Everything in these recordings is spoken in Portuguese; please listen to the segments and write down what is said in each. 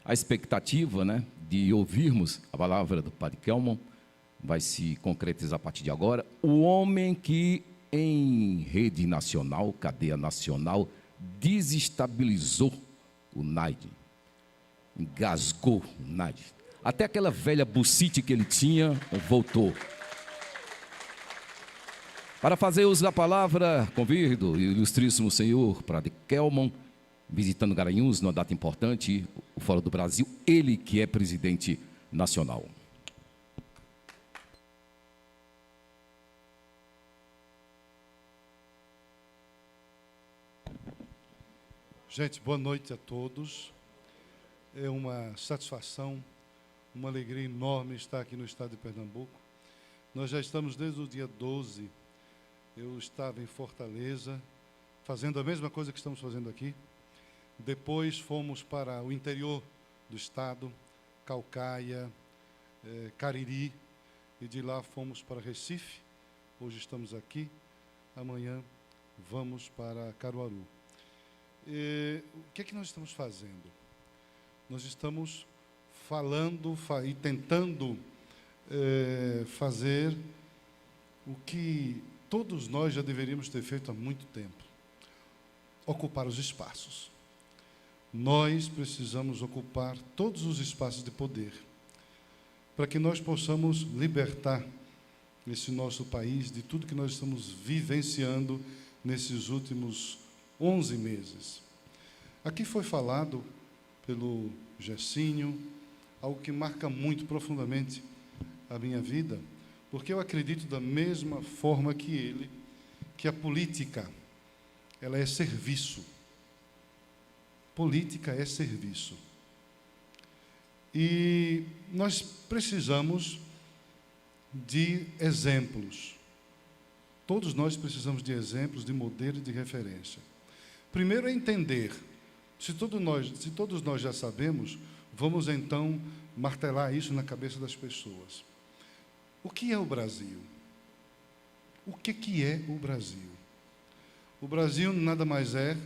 a expectativa, né, de ouvirmos a palavra do Padre Kelman vai se concretizar a partir de agora. O homem que, em rede nacional, cadeia nacional, desestabilizou o NAID, engasgou o NAID. Até aquela velha bucite que ele tinha, voltou. Para fazer uso da palavra, convido o ilustríssimo senhor Padre Kelman, visitando Garanhuns, numa data importante, o Fórum do Brasil, ele que é presidente nacional. Gente, boa noite a todos. É uma satisfação, uma alegria enorme estar aqui no estado de Pernambuco. Nós já estamos desde o dia 12. Eu estava em Fortaleza, fazendo a mesma coisa que estamos fazendo aqui. Depois fomos para o interior do estado, Caucaia, Cariri, e de lá fomos para Recife. Hoje estamos aqui, amanhã vamos para Caruaru. O que é que nós estamos fazendo? Nós estamos falando e tentando fazer o que todos nós já deveríamos ter feito há muito tempo: ocupar os espaços. Nós precisamos ocupar todos os espaços de poder, para que nós possamos libertar esse nosso país de tudo que nós estamos vivenciando nesses últimos 11 meses. Aqui foi falado pelo Gersinho algo que marca muito profundamente a minha vida, porque eu acredito da mesma forma que ele, que a política, ela é serviço. Política é serviço. E nós precisamos de exemplos. Todos nós precisamos de exemplos, de modelo e de referência. Primeiro é entender. Se todos nós já sabemos, vamos então martelar isso na cabeça das pessoas. O que é o Brasil? O que é o Brasil? O Brasil nada mais é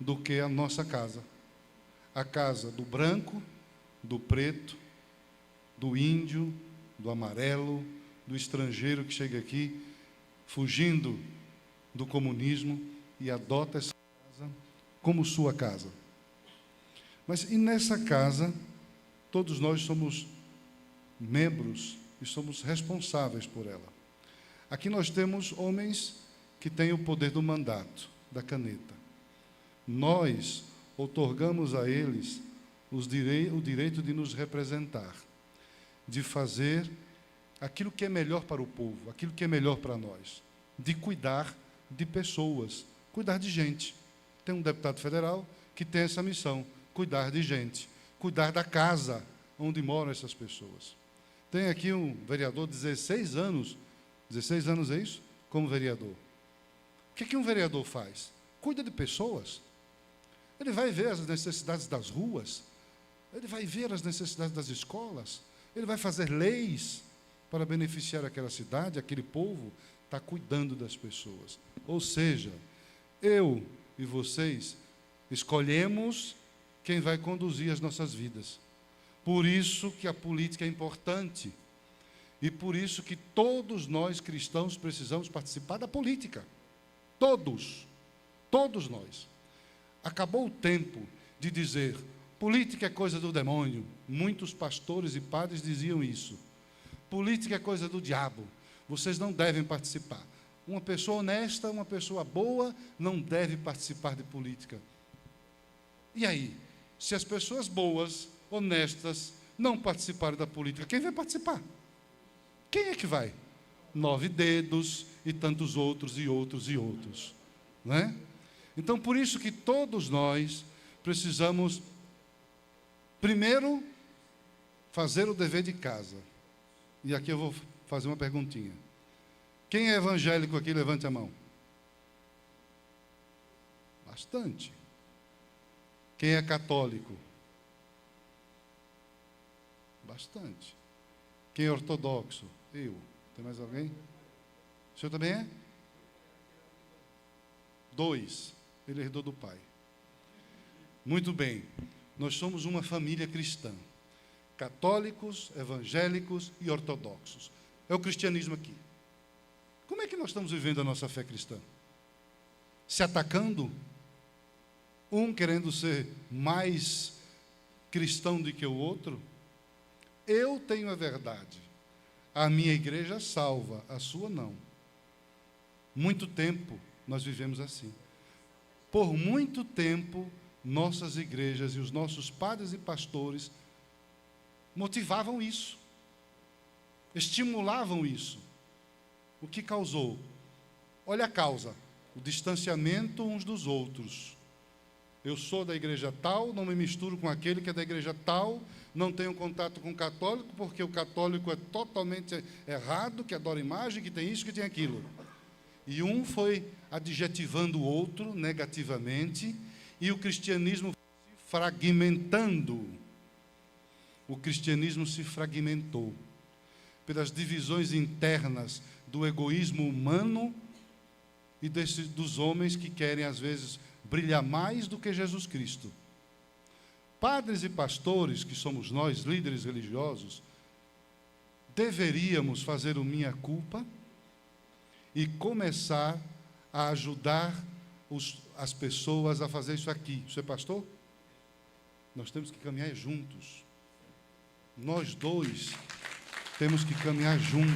do que a nossa casa. A casa do branco, do preto, do índio, do amarelo, do estrangeiro que chega aqui fugindo do comunismo e adota essa casa como sua casa. Mas e nessa casa, todos nós somos membros e somos responsáveis por ela. Aqui nós temos homens que têm o poder do mandato, da caneta. Nós outorgamos a eles o direito de nos representar, de fazer aquilo que é melhor para o povo, aquilo que é melhor para nós, de cuidar de pessoas, cuidar de gente. Tem um deputado federal que tem essa missão: cuidar de gente, cuidar da casa onde moram essas pessoas. Tem aqui um vereador de 16 anos é isso? Como vereador. O que um vereador faz? Cuida de pessoas. Ele vai ver as necessidades das ruas, ele vai ver as necessidades das escolas, ele vai fazer leis para beneficiar aquela cidade, aquele povo, está cuidando das pessoas. Ou seja, eu e vocês escolhemos quem vai conduzir as nossas vidas. Por isso que a política é importante. E por isso que todos nós cristãos precisamos participar da política. Todos nós. Acabou o tempo de dizer, política é coisa do demônio. Muitos pastores e padres diziam isso. Política é coisa do diabo. Vocês não devem participar. Uma pessoa honesta, uma pessoa boa, não deve participar de política. E aí? Se as pessoas boas, honestas, não participarem da política, quem vai participar? Quem é que vai? 9 dedos e tantos outros e outros e outros. Não é? Então, por isso que todos nós precisamos, primeiro, fazer o dever de casa. E aqui eu vou fazer uma perguntinha. Quem é evangélico aqui, levante a mão. Bastante. Quem é católico? Bastante. Quem é ortodoxo? Eu. Tem mais alguém? O senhor também é? 2. Ele herdou do pai. Muito bem. Nós somos uma família cristã. Católicos, evangélicos e ortodoxos. É o cristianismo aqui. Como é que nós estamos vivendo a nossa fé cristã? Se atacando? Um querendo ser mais cristão do que o outro? Eu tenho a verdade. A minha igreja salva, a sua não. Muito tempo nós vivemos assim. Por muito tempo, nossas igrejas e os nossos padres e pastores motivavam isso, estimulavam isso. O que causou? Olha a causa, o distanciamento uns dos outros. Eu sou da igreja tal, não me misturo com aquele que é da igreja tal, não tenho contato com o católico, porque o católico é totalmente errado, que adora imagem, que tem isso, que tem aquilo. E um foi adjetivando o outro negativamente, e o cristianismo se fragmentando. O cristianismo se fragmentou pelas divisões internas do egoísmo humano e dos homens que querem, às vezes, brilhar mais do que Jesus Cristo. Padres e pastores, que somos nós, líderes religiosos, deveríamos fazer o minha culpa e começar a ajudar as pessoas a fazer isso aqui. Você é pastor? Nós temos que caminhar juntos. Nós dois temos que caminhar juntos.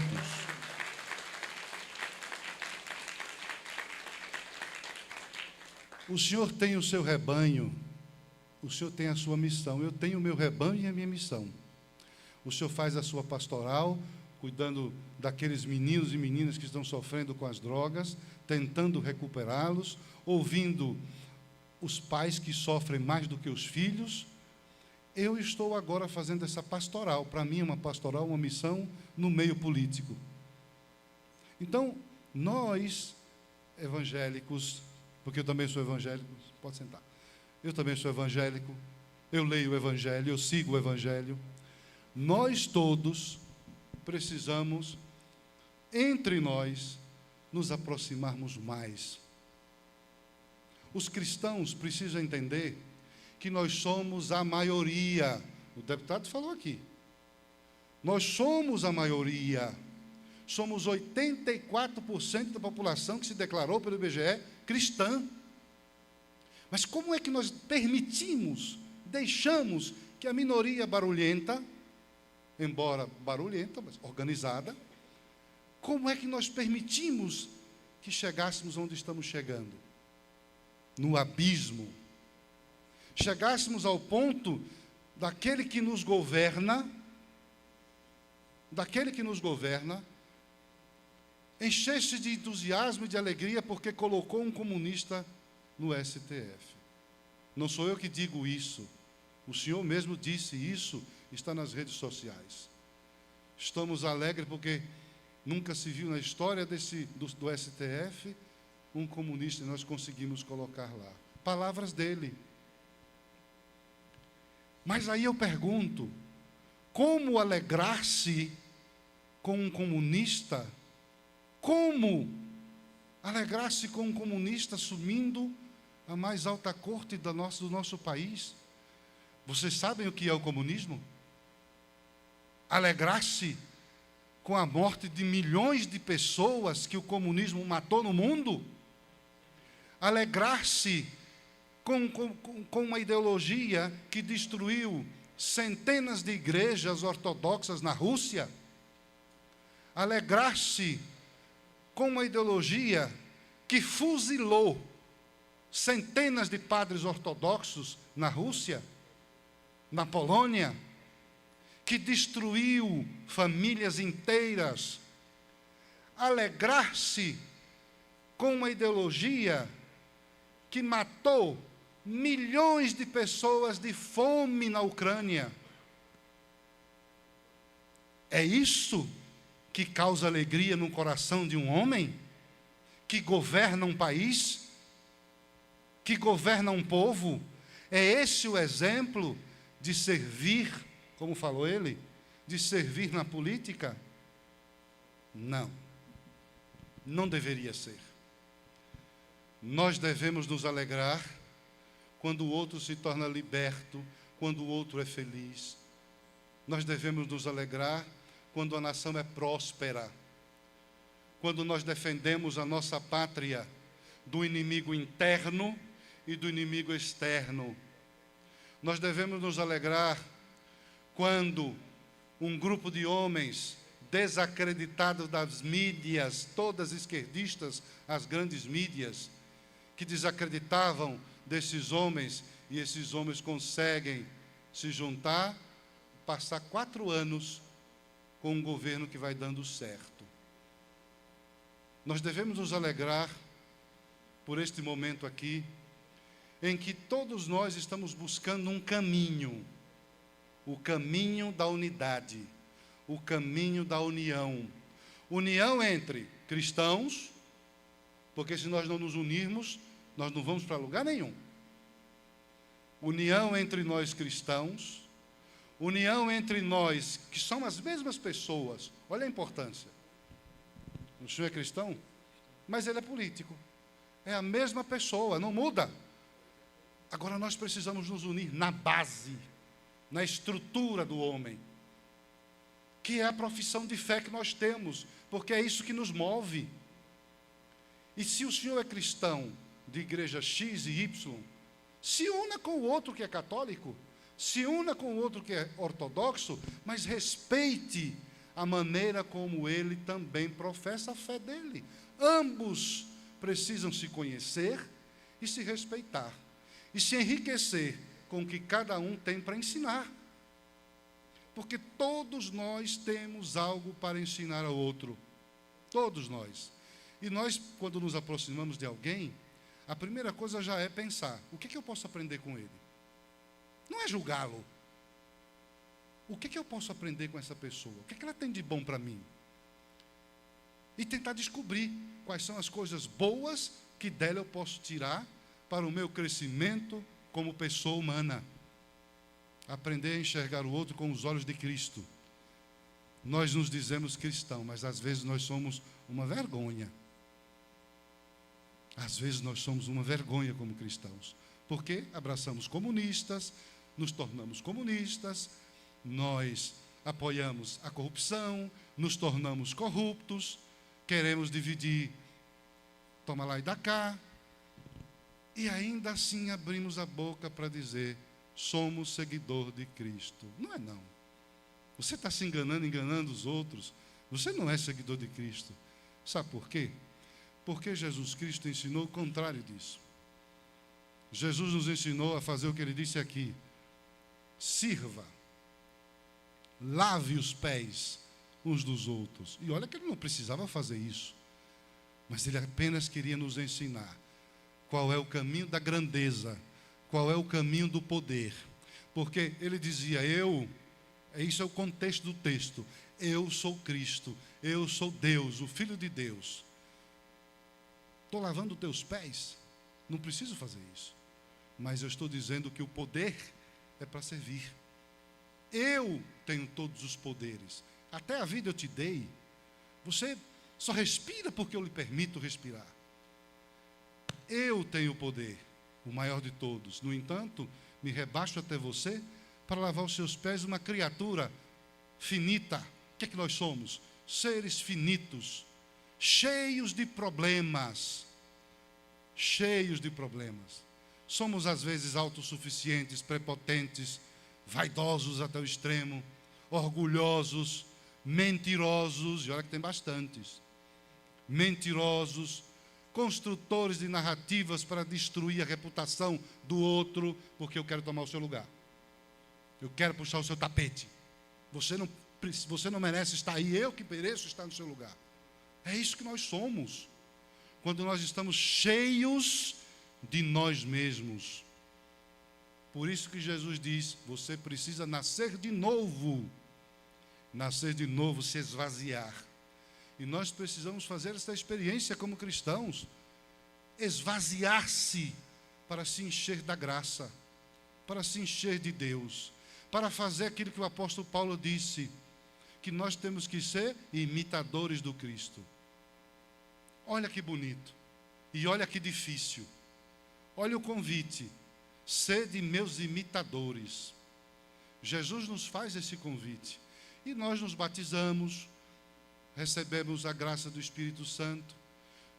O Senhor tem o seu rebanho, o Senhor tem a sua missão. Eu tenho o meu rebanho e a minha missão. O Senhor faz a sua pastoral, cuidando daqueles meninos e meninas que estão sofrendo com as drogas, tentando recuperá-los, ouvindo os pais que sofrem mais do que os filhos. Eu estou agora fazendo essa pastoral. Para mim é uma pastoral, uma missão no meio político. Então, nós, evangélicos, porque eu também sou evangélico, pode sentar. Eu também sou evangélico, eu leio o Evangelho, eu sigo o Evangelho. Nós todos precisamos, entre nós, nos aproximarmos mais. Os cristãos precisam entender que nós somos a maioria. O deputado falou aqui. Nós somos a maioria. Somos 84% da população que se declarou pelo IBGE cristã. Mas como é que nós permitimos, deixamos que a minoria barulhenta, embora barulhenta, mas organizada, como é que nós permitimos que chegássemos onde estamos chegando? No abismo. Chegássemos ao ponto daquele que nos governa, encher-se de entusiasmo e de alegria porque colocou um comunista no STF. Não sou eu que digo isso. O Senhor mesmo disse isso, está nas redes sociais. Estamos alegres porque nunca se viu na história do STF um comunista e nós conseguimos colocar lá. Palavras dele. Mas aí eu pergunto, como alegrar-se com um comunista? Como alegrar-se com um comunista assumindo a mais alta corte do nosso país? Vocês sabem o que é o comunismo? Alegrar-se com a morte de milhões de pessoas que o comunismo matou no mundo? Alegrar-se com uma ideologia que destruiu centenas de igrejas ortodoxas na Rússia? Alegrar-se com uma ideologia que fuzilou centenas de padres ortodoxos na Rússia, na Polônia, que destruiu famílias inteiras? Alegrar-se com uma ideologia que matou milhões de pessoas de fome na Ucrânia? É isso que causa alegria no coração de um homem que governa um país, que governa um povo? É esse o exemplo de servir, como falou ele, de servir na política? Não, não deveria ser. Nós devemos nos alegrar quando o outro se torna liberto, quando o outro é feliz. Nós devemos nos alegrar quando a nação é próspera, quando nós defendemos a nossa pátria do inimigo interno e do inimigo externo. Nós devemos nos alegrar quando um grupo de homens desacreditados das mídias, todas esquerdistas, as grandes mídias, que desacreditavam desses homens, e esses homens conseguem se juntar, passar 4 anos com um governo que vai dando certo. Nós devemos nos alegrar por este momento aqui, em que todos nós estamos buscando um caminho, o caminho da unidade, o caminho da união. União entre cristãos, porque se nós não nos unirmos, nós não vamos para lugar nenhum. União entre nós cristãos, união entre nós, que são as mesmas pessoas. Olha a importância. O senhor é cristão, mas ele é político. É a mesma pessoa, não muda. Agora nós precisamos nos unir na base, na estrutura do homem, que é a profissão de fé que nós temos, porque é isso que nos move. E se o senhor é cristão de igreja X e Y, se una com o outro que é católico, se una com o outro que é ortodoxo, mas respeite a maneira como ele também professa a fé dele. Ambos precisam se conhecer e se respeitar, e se enriquecer com o que cada um tem para ensinar. Porque todos nós temos algo para ensinar ao outro. Todos nós. E nós, quando nos aproximamos de alguém, a primeira coisa já é pensar, o que eu posso aprender com ele? Não é julgá-lo. O que eu posso aprender com essa pessoa? O que ela tem de bom para mim? E tentar descobrir quais são as coisas boas que dela eu posso tirar para o meu crescimento como pessoa humana. Aprender a enxergar o outro com os olhos de Cristo. Nós nos dizemos cristãos, mas às vezes nós somos uma vergonha. Às vezes nós somos uma vergonha como cristãos. Porque abraçamos comunistas, nos tornamos comunistas, nós apoiamos a corrupção, nos tornamos corruptos, queremos dividir, toma lá e dá cá, e ainda assim abrimos a boca para dizer, somos seguidor de Cristo. Não é não. Você está se enganando, enganando os outros. Você não é seguidor de Cristo. Sabe por quê? Porque Jesus Cristo ensinou o contrário disso. Jesus nos ensinou a fazer o que ele disse aqui. Sirva. Lave os pés uns dos outros. E olha que ele não precisava fazer isso. Mas ele apenas queria nos ensinar qual é o caminho da grandeza, qual é o caminho do poder. Porque ele dizia, isso é o contexto do texto, eu sou Cristo, eu sou Deus, o Filho de Deus. Estou lavando teus pés? Não preciso fazer isso. Mas eu estou dizendo que o poder é para servir. Eu tenho todos os poderes. Até a vida eu te dei. Você só respira porque eu lhe permito respirar. Eu tenho o poder, o maior de todos. No entanto, me rebaixo até você para lavar os seus pés uma criatura finita. O que é que nós somos? Seres finitos, cheios de problemas. Cheios de problemas. Somos às vezes autossuficientes, prepotentes, vaidosos até o extremo, orgulhosos, mentirosos, e olha que tem bastantes. Mentirosos, construtores de narrativas para destruir a reputação do outro, porque eu quero tomar o seu lugar. Eu quero puxar o seu tapete. Você não merece estar aí, eu que mereço estar no seu lugar. É isso que nós somos. Quando nós estamos cheios de nós mesmos. Por isso que Jesus diz, você precisa nascer de novo. Nascer de novo, se esvaziar. E nós precisamos fazer essa experiência como cristãos. Esvaziar-se para se encher da graça, para se encher de Deus, para fazer aquilo que o apóstolo Paulo disse, que nós temos que ser imitadores do Cristo. Olha que bonito, e olha que difícil. Olha o convite, sede meus imitadores. Jesus nos faz esse convite. E nós nos batizamos, recebemos a graça do Espírito Santo,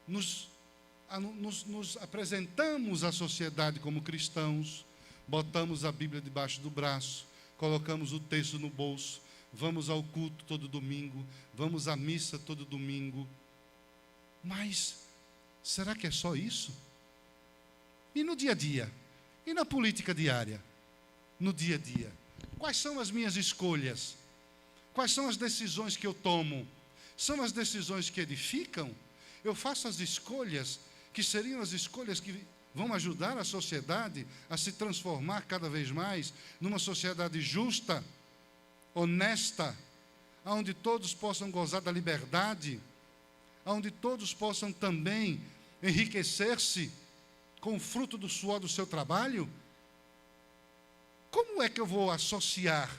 nos apresentamos à sociedade como cristãos, botamos a Bíblia debaixo do braço, colocamos o texto no bolso, vamos ao culto todo domingo, vamos à missa todo domingo. Mas será que é só isso? E no dia a dia? E na política diária? No dia a dia? Quais são as minhas escolhas? Quais são as decisões que eu tomo? São as decisões que edificam? Eu faço as escolhas que seriam as escolhas que vão ajudar a sociedade a se transformar cada vez mais numa sociedade justa, honesta, onde todos possam gozar da liberdade, onde todos possam também enriquecer-se com o fruto do suor do seu trabalho? Como é que eu vou associar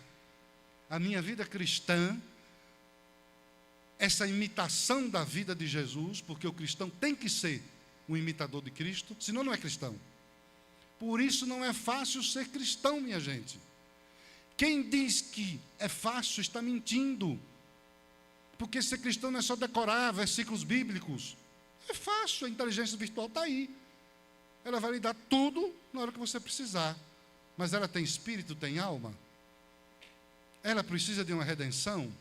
a minha vida cristã, essa imitação da vida de Jesus, porque o cristão tem que ser um imitador de Cristo, senão não é cristão. Por isso não é fácil ser cristão, minha gente. Quem diz que é fácil está mentindo. Porque ser cristão não é só decorar versículos bíblicos. É fácil, a inteligência virtual está aí. Ela vai lhe dar tudo na hora que você precisar. Mas ela tem espírito, tem alma? Ela precisa de uma redenção?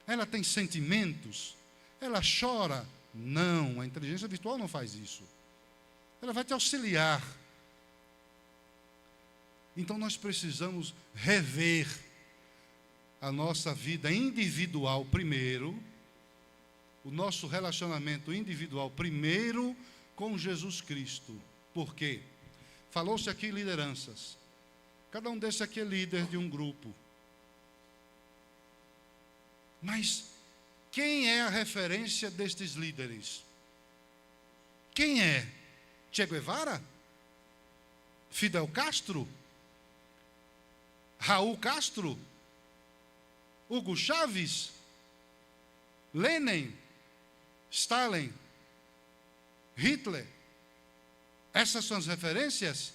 Ela tem sentimentos? Ela chora? Não, a inteligência virtual não faz isso. Ela vai te auxiliar. Então nós precisamos rever a nossa vida individual primeiro, o nosso relacionamento individual primeiro com Jesus Cristo. Por quê? Falou-se aqui lideranças. Cada um desses aqui é líder de um grupo. Mas quem é a referência destes líderes? Quem é? Che Guevara? Fidel Castro? Raul Castro? Hugo Chávez? Lenin? Stalin? Hitler? Essas são as referências?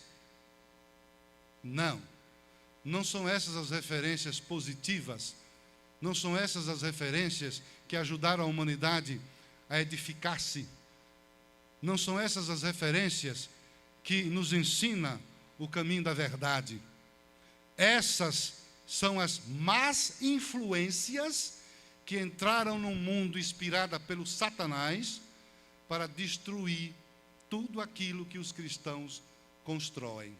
Não. Não são essas as referências positivas. Não são essas as referências que ajudaram a humanidade a edificar-se. Não são essas as referências que nos ensinam o caminho da verdade. Essas são as más influências que entraram no mundo inspirada pelo Satanás para destruir tudo aquilo que os cristãos constroem.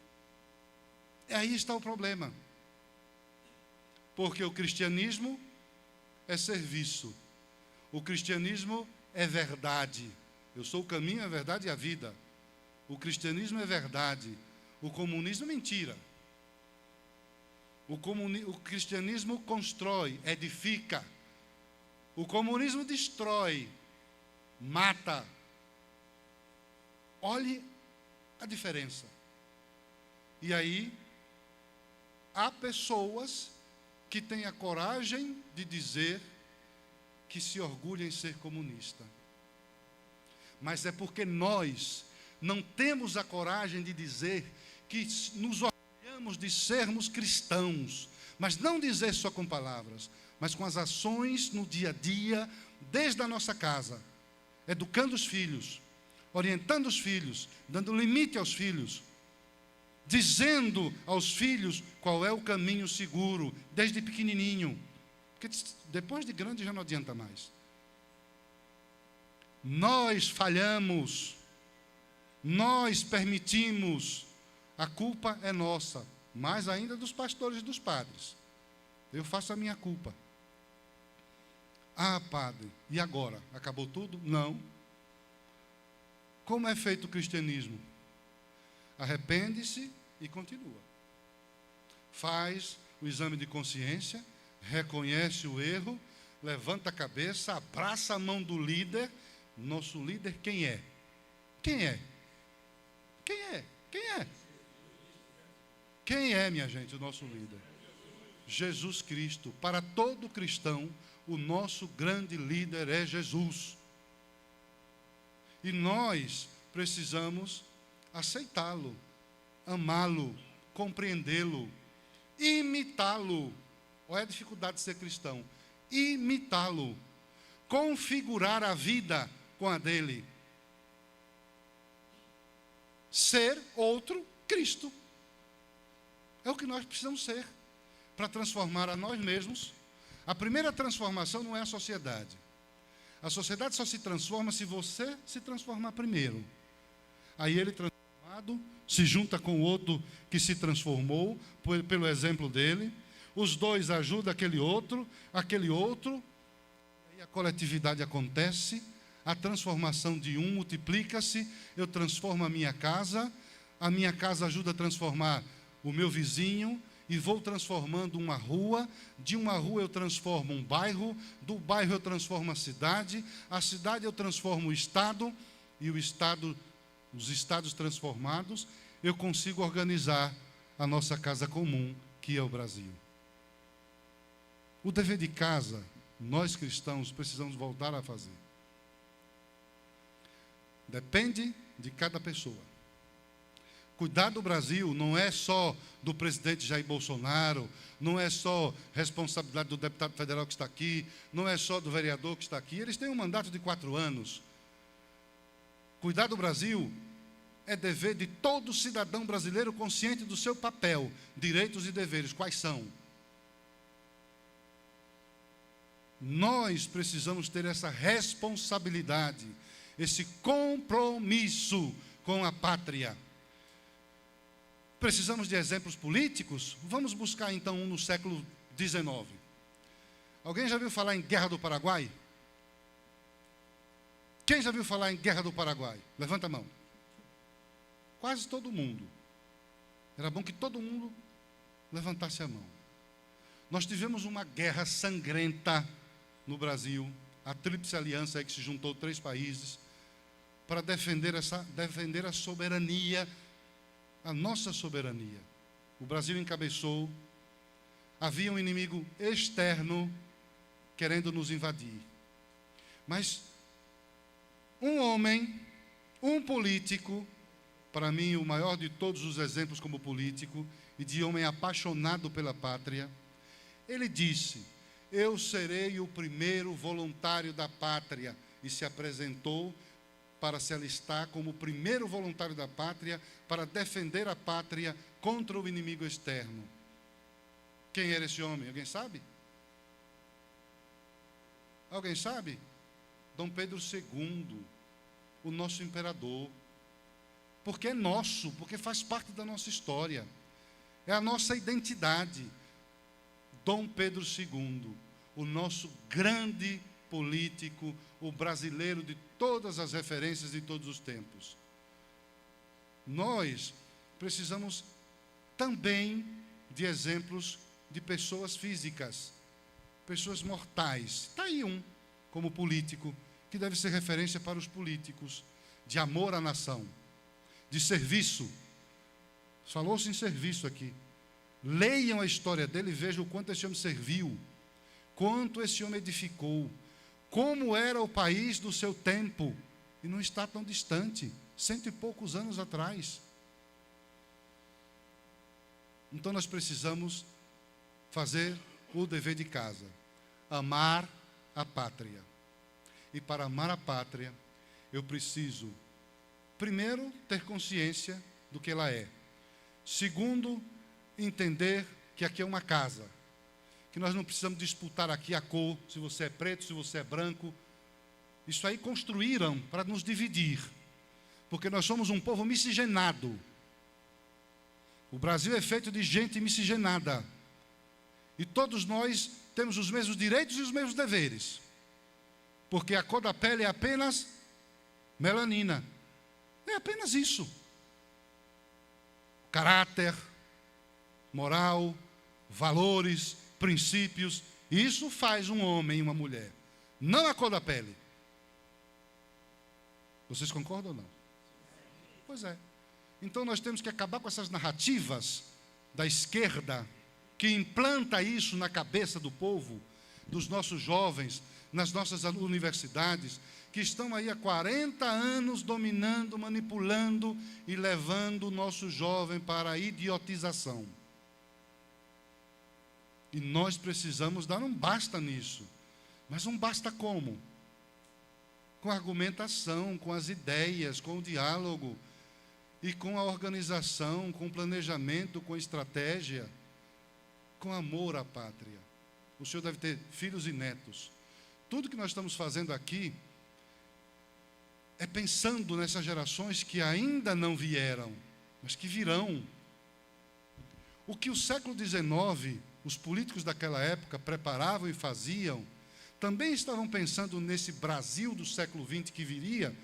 E aí está o problema. Porque o cristianismo é serviço. O cristianismo é verdade. Eu sou o caminho, a verdade e a vida. O cristianismo é verdade. O comunismo é mentira. O cristianismo constrói, edifica. O comunismo destrói, mata. Olhe a diferença. E aí, há pessoas que têm a coragem de dizer que se orgulham em ser comunista. Mas é porque nós não temos a coragem de dizer que nos orgulhamos de sermos cristãos, mas não dizer só com palavras, mas com as ações no dia a dia, desde a nossa casa, educando os filhos, orientando os filhos, dando limite aos filhos, dizendo aos filhos qual é o caminho seguro, desde pequenininho, porque depois de grande já não adianta mais. Nós falhamos, nós permitimos, a culpa é nossa, mais ainda dos pastores e dos padres. Eu faço a minha culpa. Ah, padre, e agora? Acabou tudo? Não. Como é feito o cristianismo? Arrepende-se e continua. Faz o exame de consciência, reconhece o erro, levanta a cabeça, abraça a mão do líder. Nosso líder quem é? Quem é? Quem é? Quem é? Quem é, minha gente, o nosso líder? Jesus Cristo. Para todo cristão, o nosso grande líder é Jesus. E nós precisamos aceitá-lo, amá-lo, compreendê-lo, imitá-lo. Olha a dificuldade de ser cristão. Imitá-lo. Configurar a vida com a dele. Ser outro Cristo. É o que nós precisamos ser para transformar a nós mesmos. A primeira transformação não é a sociedade. A sociedade só se transforma se você se transformar primeiro. Aí ele transformado se junta com o outro que se transformou pelo exemplo dele. Os dois ajudam aquele outro. Aí a coletividade acontece. A transformação de um multiplica-se. Eu transformo a minha casa ajuda a transformar o meu vizinho, e vou transformando uma rua. De uma rua eu transformo um bairro, do bairro eu transformo a cidade eu transformo o estado, e os estados transformados, eu consigo organizar a nossa casa comum, que é o Brasil. O dever de casa, nós cristãos precisamos voltar a fazer. Depende de cada pessoa. Cuidar do Brasil não é só do presidente Jair Bolsonaro, não é só responsabilidade do deputado federal que está aqui, não é só do vereador que está aqui. Eles têm um mandato de 4 anos. Cuidar do Brasil é dever de todo cidadão brasileiro consciente do seu papel, direitos e deveres. Quais são? Nós precisamos ter essa responsabilidade, esse compromisso com a pátria. Precisamos de exemplos políticos? Vamos buscar então um no século XIX. Alguém já viu falar em Guerra do Paraguai? Quem já viu falar em Guerra do Paraguai? Levanta a mão. Quase todo mundo. Era bom que todo mundo levantasse a mão. Nós tivemos uma guerra sangrenta no Brasil, a Tríplice Aliança aí que se juntou 3 países para defender a soberania, a nossa soberania. O Brasil encabeçou. Havia um inimigo externo querendo nos invadir. Mas um homem, um político, para mim o maior de todos os exemplos como político e de homem apaixonado pela pátria, ele disse: eu serei o primeiro voluntário da pátria, e se apresentou para se alistar como o primeiro voluntário da pátria, para defender a pátria contra o inimigo externo. Quem era esse homem? Alguém sabe? Alguém sabe? Dom Pedro II, o nosso imperador. Porque é nosso, porque faz parte da nossa história. É a nossa identidade. Dom Pedro II, o nosso grande político, o brasileiro de todas as referências de todos os tempos. Nós precisamos também de exemplos de pessoas físicas, pessoas mortais. Está aí um, como político, que deve ser referência para os políticos, de amor à nação, de serviço. Falou-se em serviço aqui. Leiam a história dele e vejam o quanto esse homem serviu, quanto esse homem edificou, como era o país do seu tempo, e não está tão distante, 100 e poucos anos atrás. Então nós precisamos fazer o dever de casa, amar a pátria. E para amar a pátria, eu preciso, primeiro, ter consciência do que ela é. Segundo, entender que aqui é uma casa, que nós não precisamos disputar aqui a cor, se você é preto, se você é branco. Isso aí construíram para nos dividir, porque nós somos um povo miscigenado. O Brasil é feito de gente miscigenada, e todos nós temos os mesmos direitos e os mesmos deveres, porque a cor da pele é apenas melanina, é apenas isso. Caráter, moral, valores, princípios, isso faz um homem e uma mulher, não a cor da pele. Vocês concordam ou não? Pois é. Então nós temos que acabar com essas narrativas da esquerda, que implanta isso na cabeça do povo, dos nossos jovens, nas nossas universidades, que estão aí há 40 anos dominando, manipulando e levando o nosso jovem para a idiotização. E nós precisamos dar um basta nisso. Mas um basta como? Com a argumentação, com as ideias, com o diálogo, e com a organização, com o planejamento, com a estratégia, com amor à pátria. O senhor deve ter filhos e netos. Tudo que nós estamos fazendo aqui é pensando nessas gerações que ainda não vieram, mas que virão. O que o século XIX, os políticos daquela época preparavam e faziam, também estavam pensando nesse Brasil do século XX que viria,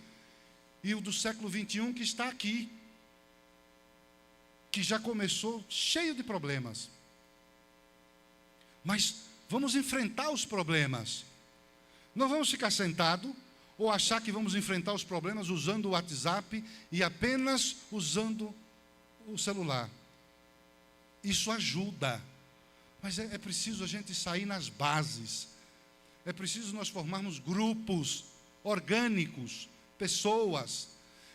e o do século XXI que está aqui, que já começou cheio de problemas. Mas vamos enfrentar os problemas. Não vamos ficar sentados ou achar que vamos enfrentar os problemas usando o WhatsApp e apenas usando o celular. Isso ajuda, mas é preciso a gente sair nas bases. É preciso nós formarmos grupos orgânicos, pessoas.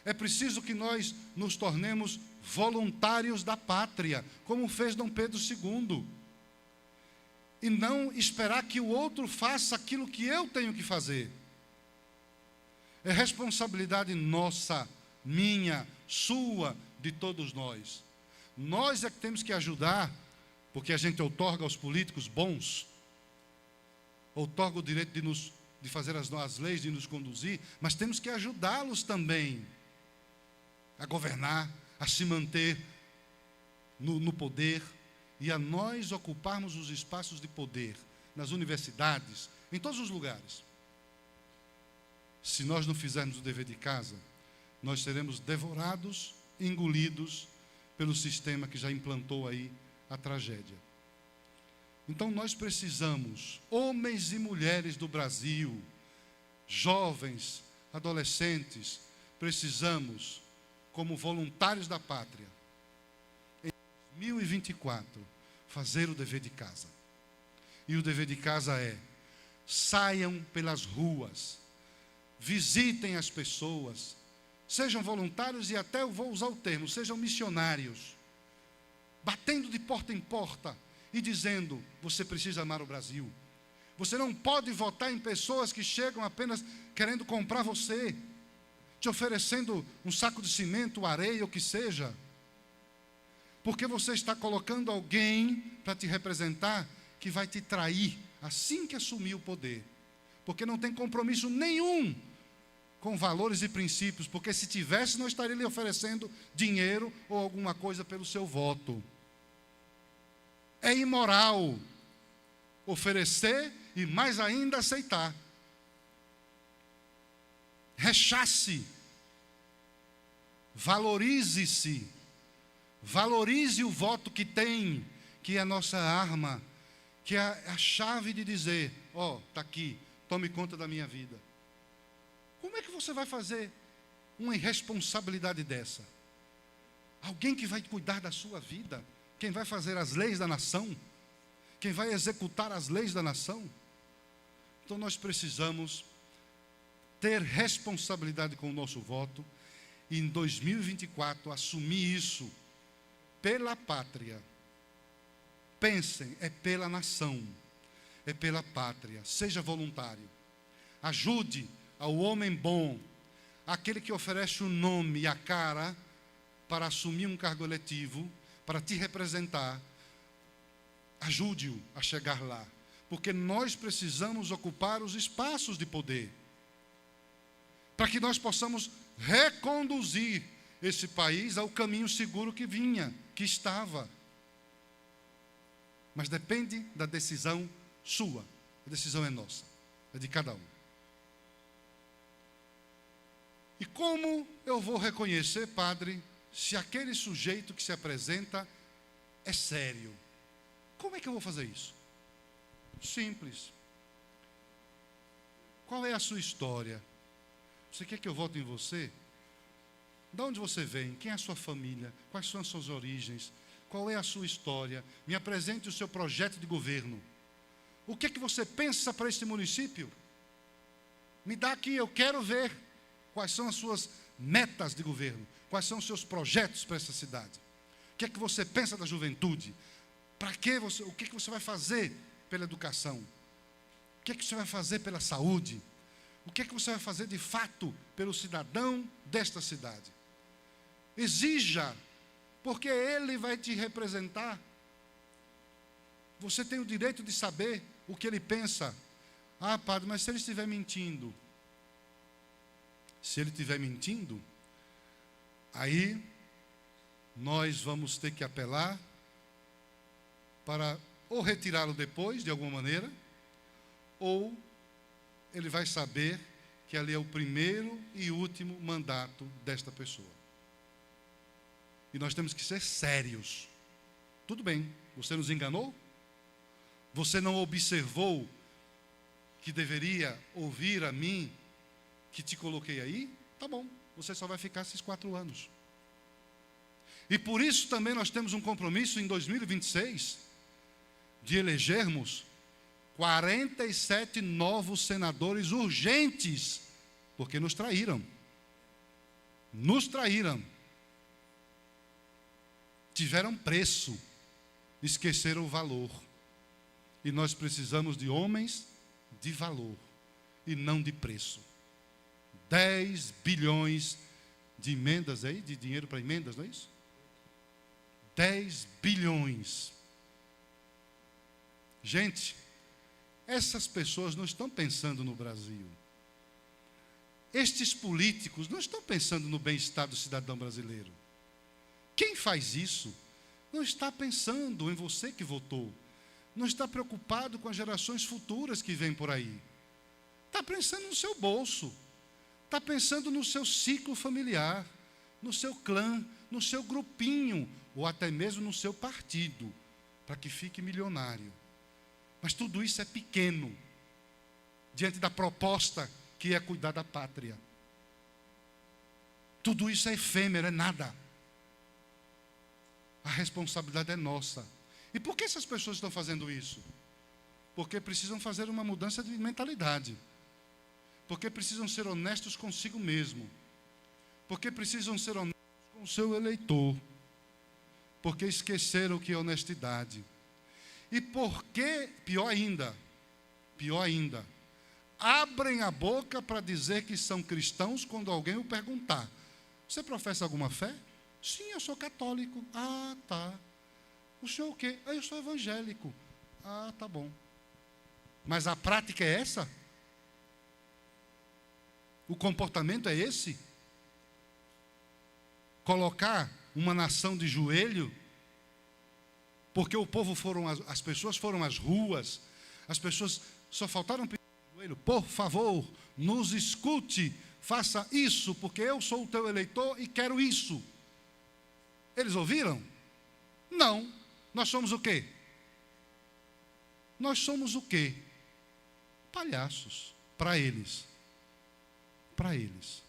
É preciso que nós nos tornemos voluntários da pátria, como fez Dom Pedro II. E não esperar que o outro faça aquilo que eu tenho que fazer. É responsabilidade nossa, minha, sua, de todos nós. Nós é que temos que ajudar, porque a gente outorga aos políticos bons, outorga o direito de fazer as leis, de nos conduzir, mas temos que ajudá-los também a governar, a se manter no poder, e a nós ocuparmos os espaços de poder, nas universidades, em todos os lugares. Se nós não fizermos o dever de casa, nós seremos devorados, engolidos pelo sistema que já implantou aí a tragédia. Então nós precisamos, homens e mulheres do Brasil, jovens, adolescentes, precisamos, como voluntários da pátria, em 2024, fazer o dever de casa. E o dever de casa é: saiam pelas ruas, visitem as pessoas, sejam voluntários e até eu vou usar o termo, sejam missionários, batendo de porta em porta e dizendo: você precisa amar o Brasil. Você não pode votar em pessoas que chegam apenas querendo comprar você, te oferecendo um saco de cimento, areia, o que seja, porque você está colocando alguém para te representar que vai te trair assim que assumir o poder, porque não tem compromisso nenhum com valores e princípios, porque se tivesse não estaria lhe oferecendo dinheiro ou alguma coisa pelo seu voto. É imoral oferecer e mais ainda aceitar. Rechace, valorize-se, valorize o voto que tem, que é a nossa arma, que é a chave de dizer: ó, está aqui, tome conta da minha vida. Como é que você vai fazer uma irresponsabilidade dessa? Alguém que vai cuidar da sua vida, quem vai fazer as leis da nação, quem vai executar as leis da nação. Então nós precisamos ter responsabilidade com o nosso voto e em 2024 assumir isso pela pátria. Pensem, é pela nação, é pela pátria. Seja voluntário, ajude ao homem bom, aquele que oferece o nome e a cara para assumir um cargo eletivo, para te representar. Ajude-o a chegar lá, porque nós precisamos ocupar os espaços de poder, para que nós possamos reconduzir esse país ao caminho seguro que vinha, que estava. Mas depende da decisão sua, a decisão é nossa, é de cada um. E como eu vou reconhecer, padre, se aquele sujeito que se apresenta é sério? Como é que eu vou fazer isso? Simples. Qual é a sua história? Você quer que eu vote em você? De onde você vem? Quem é a sua família? Quais são as suas origens? Qual é a sua história? Me apresente o seu projeto de governo. O que é que você pensa para este município? Me dá aqui, eu quero ver quais são as suas metas de governo, quais são os seus projetos para essa cidade. O que é que você pensa da juventude? O que você vai fazer pela educação? O que você vai fazer pela saúde? O que você vai fazer de fato pelo cidadão desta cidade? Exija, porque ele vai te representar. Você tem o direito de saber o que ele pensa. Ah, padre, mas se ele estiver mentindo? Se ele estiver mentindo, aí nós vamos ter que apelar para ou retirá-lo depois, de alguma maneira, ou ele vai saber que ali é o primeiro e último mandato desta pessoa. E nós temos que ser sérios. Tudo bem, você nos enganou? Você não observou que deveria ouvir a mim, que te coloquei aí? Tá bom, você só vai ficar esses 4 anos. E por isso também nós temos um compromisso em 2026 de elegermos 47 novos senadores urgentes, porque nos traíram. Nos traíram. Tiveram preço, esqueceram o valor. E nós precisamos de homens de valor e não de preço. 10 bilhões de emendas aí, de dinheiro para emendas, não é isso? 10 bilhões. Gente, essas pessoas não estão pensando no Brasil. Estes políticos não estão pensando no bem-estar do cidadão brasileiro. Quem faz isso não está pensando em você que votou. Não está preocupado com as gerações futuras que vêm por aí. Está pensando no seu bolso. Está pensando no seu ciclo familiar, no seu clã, no seu grupinho, ou até mesmo no seu partido, para que fique milionário. Mas tudo isso é pequeno, diante da proposta que é cuidar da pátria. Tudo isso é efêmero, é nada. A responsabilidade é nossa. E por que essas pessoas estão fazendo isso? Porque precisam fazer uma mudança de mentalidade. Porque precisam ser honestos consigo mesmo. Porque precisam ser honestos com o seu eleitor. Porque esqueceram o que é honestidade. E porque, pior ainda, abrem a boca para dizer que são cristãos quando alguém o perguntar. Você professa alguma fé? Sim, eu sou católico. Ah, tá. O senhor o quê? Eu sou evangélico. Ah, tá bom. Mas a prática é essa? O comportamento é esse? Colocar uma nação de joelho, porque o povo as pessoas foram às ruas, as pessoas só faltaram pedir de joelho, por favor, nos escute, faça isso, porque eu sou o teu eleitor e quero isso. Eles ouviram? Não. Nós somos o quê? Nós somos o quê? Palhaços. Para eles. Para eles.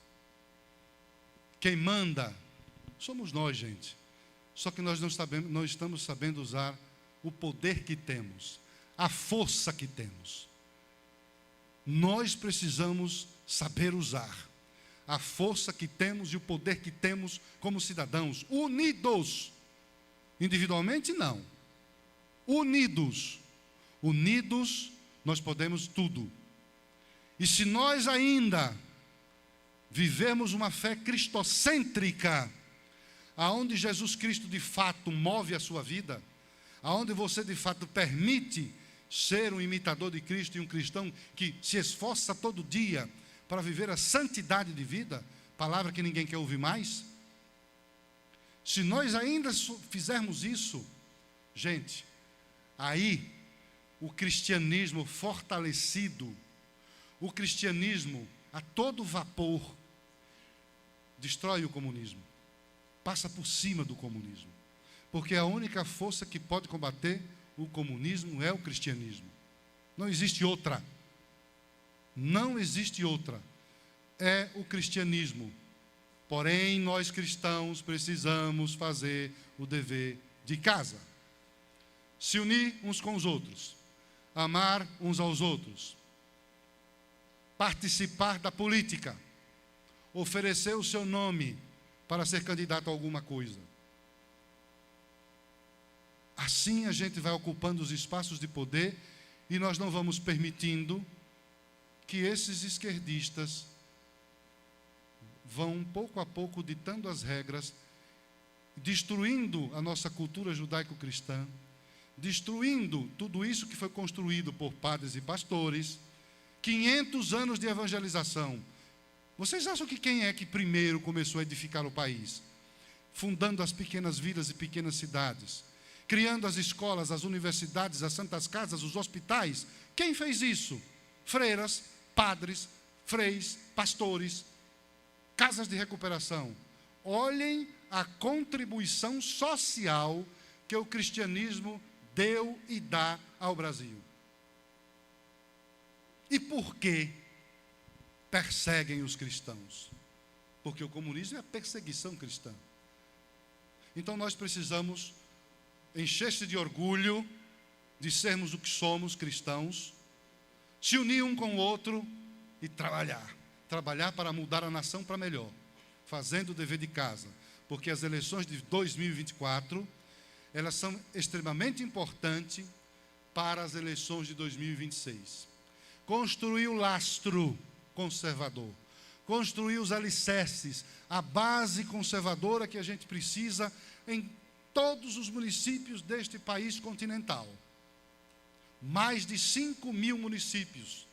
Quem manda somos nós, gente. Só que nós não estamos sabendo usar o poder que temos, a força que temos. Nós precisamos saber usar a força que temos e o poder que temos como cidadãos, unidos. Individualmente, não. Unidos. Unidos, nós podemos tudo. E se nós ainda vivemos uma fé cristocêntrica, aonde Jesus Cristo de fato move a sua vida, aonde você de fato permite ser um imitador de Cristo e um cristão que se esforça todo dia para viver a santidade de vida, palavra que ninguém quer ouvir mais. Se nós ainda fizermos isso, gente, aí o cristianismo fortalecido, o cristianismo a todo vapor, destrói o comunismo, passa por cima do comunismo, porque a única força que pode combater o comunismo é o cristianismo. Não existe outra. Não existe outra. É o cristianismo. Porém, nós cristãos precisamos fazer o dever de casa. Se unir uns com os outros. Amar uns aos outros. Participar da política. Oferecer o seu nome para ser candidato a alguma coisa. Assim a gente vai ocupando os espaços de poder e nós não vamos permitindo que esses esquerdistas vão pouco a pouco ditando as regras, destruindo a nossa cultura judaico-cristã, destruindo tudo isso que foi construído por padres e pastores, 500 anos de evangelização. Vocês acham que quem é que primeiro começou a edificar o país? Fundando as pequenas vilas e pequenas cidades, criando as escolas, as universidades, as santas casas, os hospitais. Quem fez isso? Freiras, padres, freis, pastores, casas de recuperação. Olhem a contribuição social que o cristianismo deu e dá ao Brasil. E por que perseguem os cristãos? Porque o comunismo é a perseguição cristã. Então nós precisamos encher-se de orgulho de sermos o que somos, cristãos, se unir um com o outro e trabalhar. Trabalhar para mudar a nação para melhor, fazendo o dever de casa. Porque as eleições de 2024, elas são extremamente importantes para as eleições de 2026. Construir o lastro conservador, construir os alicerces, a base conservadora que a gente precisa em todos os municípios deste país continental. Mais de 5 mil municípios.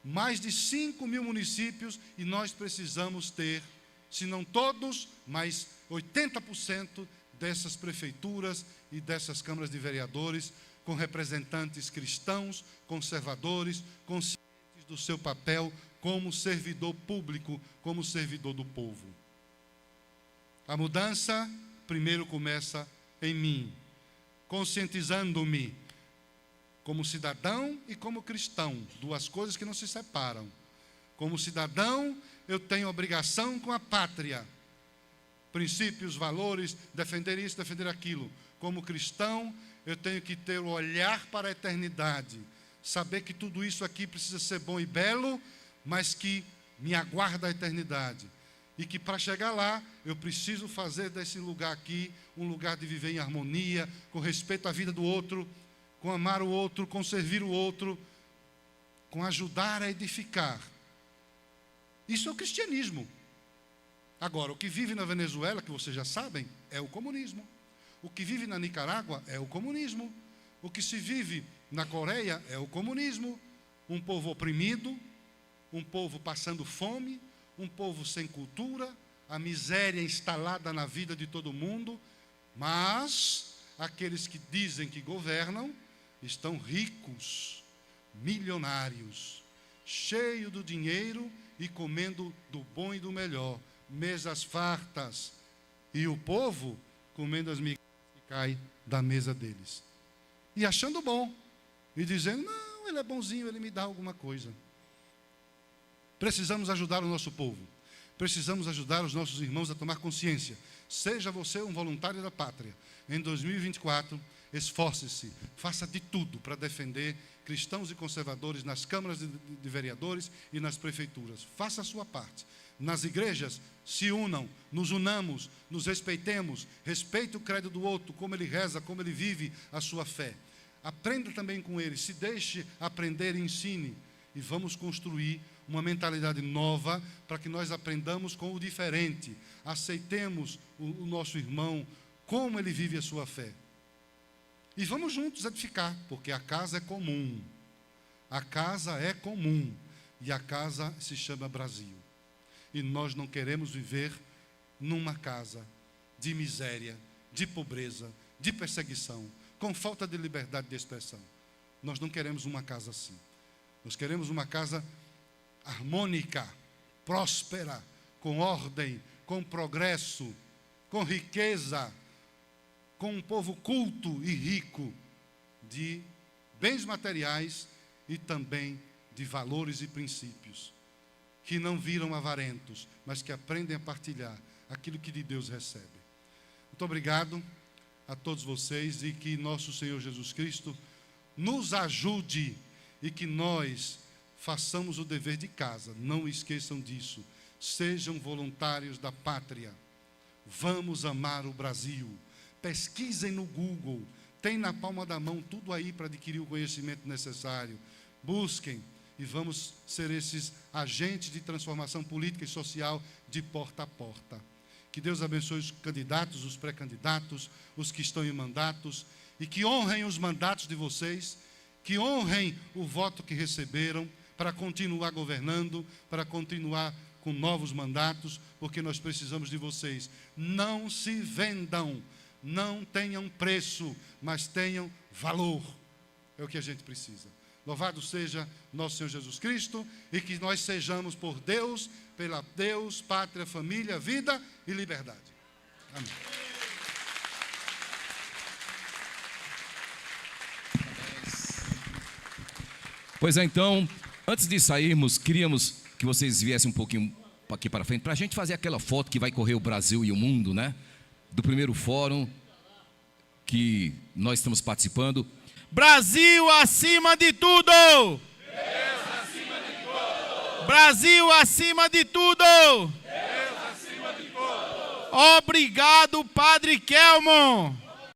Mais de 5 mil municípios e nós precisamos ter, se não todos, mas 80% dessas prefeituras e dessas câmaras de vereadores com representantes cristãos, conservadores, conscientes do seu papel como servidor público, como servidor do povo. A mudança primeiro começa em mim, conscientizando-me como cidadão e como cristão, duas coisas que não se separam. Como cidadão, eu tenho obrigação com a pátria, princípios, valores, defender isso, defender aquilo. Como cristão, eu tenho que ter o olhar para a eternidade, saber que tudo isso aqui precisa ser bom e belo, mas que me aguarda a eternidade. E que para chegar lá, eu preciso fazer desse lugar aqui um lugar de viver em harmonia, com respeito à vida do outro, com amar o outro, com servir o outro, com ajudar a edificar. Isso é o cristianismo. Agora, o que vive na Venezuela, que vocês já sabem, é o comunismo. O que vive na Nicarágua é o comunismo. O que se vive na Coreia é o comunismo. Um povo oprimido, um povo passando fome, um povo sem cultura, a miséria instalada na vida de todo mundo, mas aqueles que dizem que governam estão ricos, milionários, cheios do dinheiro e comendo do bom e do melhor, mesas fartas, e o povo comendo as migalhas que caem da mesa deles. E achando bom, e dizendo, não, ele é bonzinho, ele me dá alguma coisa. Precisamos ajudar o nosso povo. Precisamos ajudar os nossos irmãos a tomar consciência. Seja você um voluntário da pátria. Em 2024, esforce-se, faça de tudo para defender cristãos e conservadores nas câmaras de vereadores e nas prefeituras. Faça a sua parte. Nas igrejas, se unam, nos unamos, nos respeitemos, respeite o credo do outro, como ele reza, como ele vive a sua fé. Aprenda também com ele, se deixe aprender e ensine. E vamos construir uma mentalidade nova para que nós aprendamos com o diferente. Aceitemos o nosso irmão, como ele vive a sua fé. E vamos juntos edificar, porque a casa é comum. A casa é comum. E a casa se chama Brasil. E nós não queremos viver numa casa de miséria, de pobreza, de perseguição, com falta de liberdade de expressão. Nós não queremos uma casa assim. Nós queremos uma casa harmônica, próspera, com ordem, com progresso, com riqueza, com um povo culto e rico de bens materiais e também de valores e princípios, que não viram avarentos, mas que aprendem a partilhar aquilo que de Deus recebe. Muito obrigado a todos vocês e que nosso Senhor Jesus Cristo nos ajude e que nós façamos o dever de casa. Não esqueçam disso. Sejam voluntários da pátria. Vamos amar o Brasil. Pesquisem no Google. tem na palma da mão tudo aí para adquirir o conhecimento necessário. Busquem e vamos ser esses agentes de transformação política e social de porta a porta. Que Deus abençoe os candidatos, os pré-candidatos, os que estão em mandatos, e que honrem os mandatos de vocês, que honrem o voto que receberam, para continuar governando, para continuar com novos mandatos, porque nós precisamos de vocês. Não se vendam, não tenham preço, mas tenham valor. É o que a gente precisa. Louvado seja nosso Senhor Jesus Cristo, e que nós sejamos por Deus, pela Deus, pátria, família, vida e liberdade. Amém. Pois é, então, antes de sairmos, queríamos que vocês viessem um pouquinho aqui para frente, para a gente fazer aquela foto que vai correr o Brasil e o mundo, né? Do primeiro fórum que nós estamos participando. Brasil acima de tudo! Deus acima de tudo! Brasil acima de tudo! Deus acima de tudo! Obrigado, Padre Kelmon!